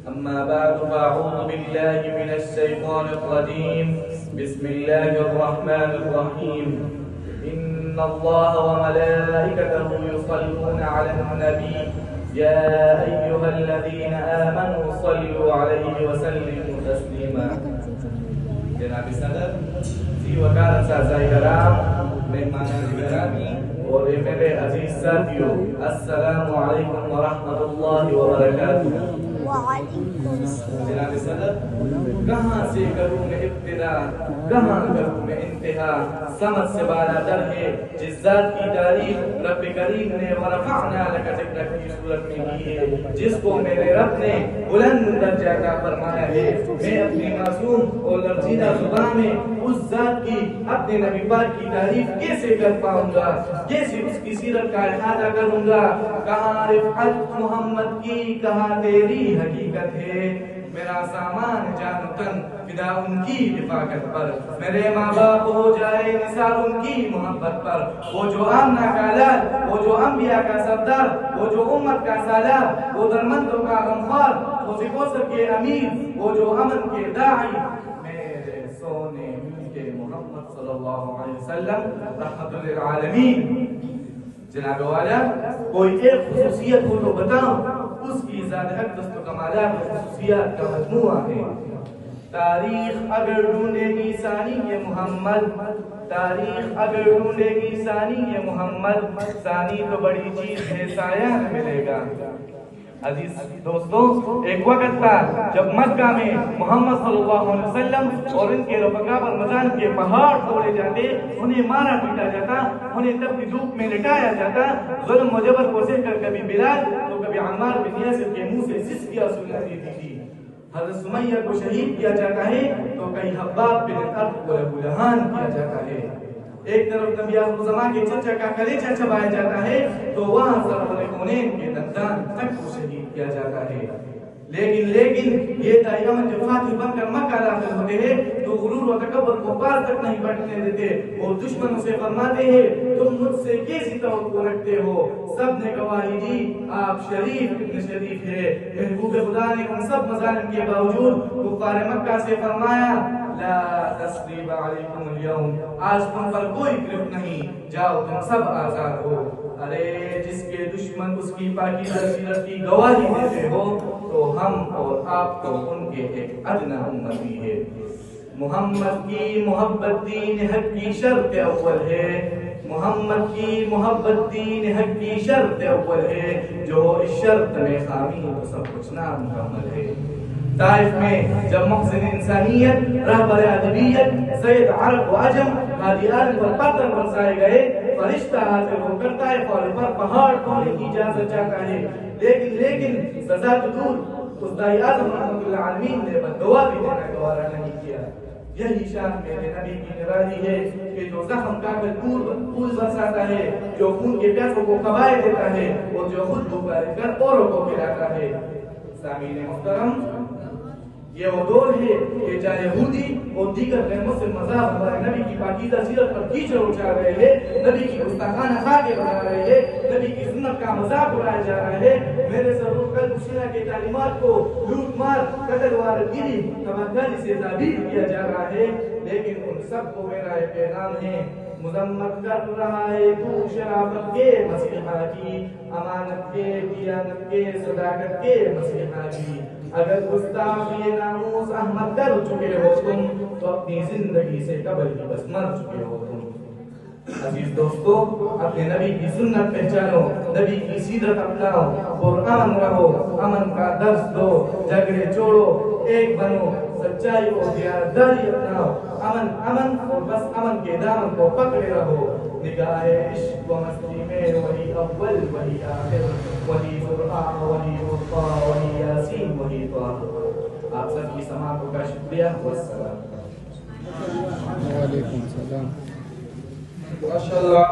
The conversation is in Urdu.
أما بعد فأعوذ بالله من الشيطان الرجيم. بسم الله الرحمن الرحيم. إن الله وملائكته يصلون على النبي يا أيها الذين آمنوا صلوا عليه وسلموا تسليما. جناب صدر سی وکالت سازائی کرام مہمان گرامی اور میرے عزیز ساتھیوں، السلام علیکم ورحمۃ اللہ وبرکاتہ. جناب صدر، کہاں سے کروں میں ابتدا، کہاں کروں میں انتہا، سمجھ سے بالا تر ہے جس ذات کی تعریف رب کریم نے ورفعنا لک ذکرک کی صورت میں کی ہے، جس کو میرے رب نے بلند درجہ کا فرمایا ہے. میں اپنی معصوم اور لرزیدہ زبان میں اس ذات کی اپنے نبی پاک کی تعریف کیسے کر پاؤں گا، کیسے اس کی سیرت کا احاطہ کروں گا. کہاں رفعت محمد کی، کہاں تیری حقیقت ہے. میرا سامان جان تن فدا ان کی رفاقت پر، میرے ماں باپ ہو جائے نثار ان کی محبت پر. وہ جو آمنہ کا لال، وہ جو انبیاء کا سردار، وہ جو امت کا سالار، وہ درمندوں کا غمخوار، وہ کوثر کے امیر، وہ جو امن کے داعی، میرے سونے کے محمد صلی اللہ علیہ وسلم رحمت للعالمین. جناب والا، کوئی ایک خصوصیت ہو تو بتاؤں. اس کی ذات اقدس و کمالات و خصوصیات کا مجموعہ ہے. تاریخ اگر ڈھونڈے گی ثانی یہ محمد، تاریخ اگر ڈھونڈے گی ثانی یہ محمد، ثانی تو بڑی چیز ہے سایہ نہ ملے گا. عزیز دوستوں، ایک وقت تھا جب مکہ میں محمد صلی اللہ علیہ وسلم اور ان کے رفقا پر مزان کے پہاڑ توڑے جاتے، انہیں مارا پیٹا جاتا، انہیں تب کی دھوپ میں لٹایا جاتا. ظلم و جبر کو سہ کر کبھی بلال تو کبھی عمار بن یاسر کے منہ سے سسکیاں سنتی تھی. حضرت سمیہ کو شہید کیا جاتا ہے تو کئی حباب بن الارض کو ابو لہان کیا جاتا ہے. ایک طرف نبی آخر الزمان کے چچا کا کلیجہ چبایا جاتا ہے تو وہاں سرور کونین کے دندان تک کو شہید کیا جاتا ہے. لیکن یہ دائیمان جب فاتح بن کر مکہ داخل ہوتے ہیں تو غرور و تکبر کو پار تک نہیں بڑھنے دیتے اور دشمنوں سے فرماتے ہیں تم مجھ سے کیسی توقع رکھتے ہو. سب نے گواہی دی آپ شریف ابن شریف ہے. محبوب خدا نے ان سب مظالم کے باوجود کفار مکہ سے فرمایا لا تثریب علیکم اليوم، آج تم پر کوئی گرفت نہیں، جاؤ تم سب آزاد ہو. ارے جس کے دشمن اس کی پاکیزہ سیرت کی گواہی دیتے ہو تو ہم اور آپ تو ان کے ایک ادنا امتی ہے. محمد کی محبت دین حق کی شرط اول ہے، محمد کی محبت دین حق کی شرط اول ہے. جو اس شرط میں خامی تو سب کچھ نامکمل ہے. طائف میں جب محسن انسانیت، رہبر ادبیت، سید عرب و عجم ہادی عالم پر پتھر برسائے گئے، فرشتہ حاضر ہو کر طائف والے پر پہاڑ توڑنے کی اجازت چاہتا ہے. لیکن سزا تو دور، اس دائی اعظم رحمت اللہ عالمین نے بددعا بھی دینا گوارا نہیں کیا. یہی شان میرے نبی کی نرالی ہے کہ جو زخم کا کر پھول برساتا ہے، جو خون کے پیاسوں کو کبائے دیتا ہے اور جو خود بھوکا رہ کر اوروں کو کھلاتا ہے. سامعین محترم، یہ وہ دور ہے کہ جہاں یہودی اور دیگر غیر مسلم مذاہب ہمارے نبی کی پاکیزہ سیرت پر کیچڑ اچھا رہے ہیں، نبی کی گستاخانہ خاکے بنا رہے ہیں، نبی کی سنت کا مذاق اڑایا جا رہا ہے. میرے ضرور قلب شیعہ کے تعلیمات کو لوٹ مار، قتل وارگیری، تباہکاری سے تعبیر کیا جا رہا ہے. لیکن ان سب کو میرا ایک پیغام ہے، مذمت کر رہا ہے تو شرافت کے مسیحا کی، امانت کے، دیانت کے، صداقت کے مسیحا کی. اگر گستاخی ناموس احمد کر چکے ہو تم تو اپنی زندگی سے قبل ہی بس مر چکے ہو تم. عزیز دوستو، اپنے نبی کی سنت پہچانو، نبی کی سیرت اپناؤ اور امن رہو، امن کا درس دو، جھگڑے چھوڑو، ایک بنو، سچائی اور دیانتداری اپناؤ. امن اور بس امن کے دامن کو پکڑے رہو. نگاہ عشق و مستی میں وہی اول وہی آخر، وہی قرآن وہی وفا وہی یاسین وہی طاہر. آپ سب کی سماعتوں کا شکریہ. والسلام. وعلیکم السلام. ماشاءاللہ.